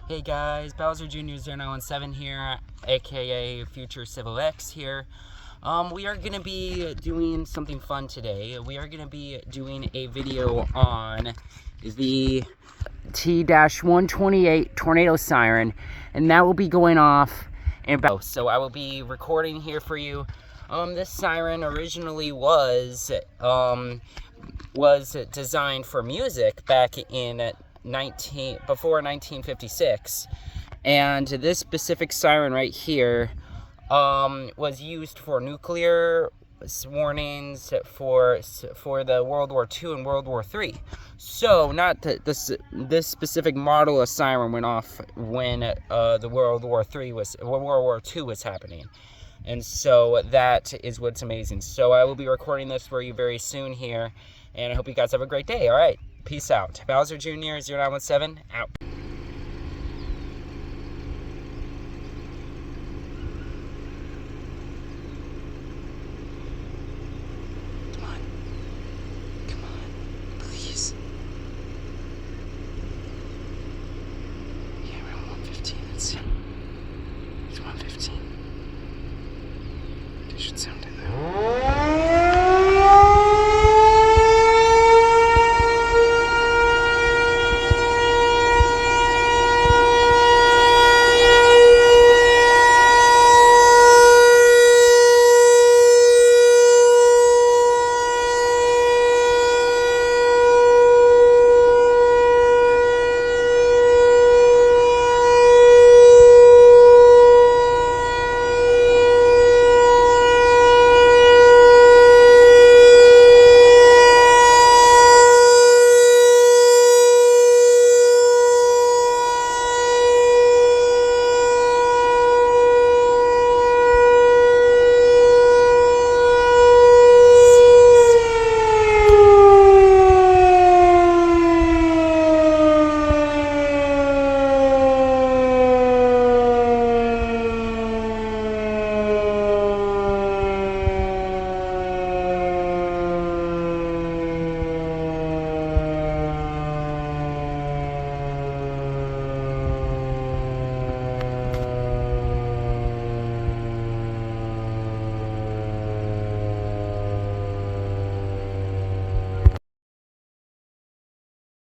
Hey guys, Bowser Jr. 0917 here, aka Future Civil X here. We are going to be doing something fun today. We are going to be doing a video on the T-128 tornado siren, and that will be going off in about. So I will be recording here for you. This siren originally was designed for music back in before 1956, and this specific siren right here was used for nuclear warnings for the World War II and World War III. So this specific model of siren went off when the World War II was happening. And so that is what's amazing. So I will be recording this for you very soon here, and I hope you guys have a great day. All right, peace out. Bowser Jr. 0917 out.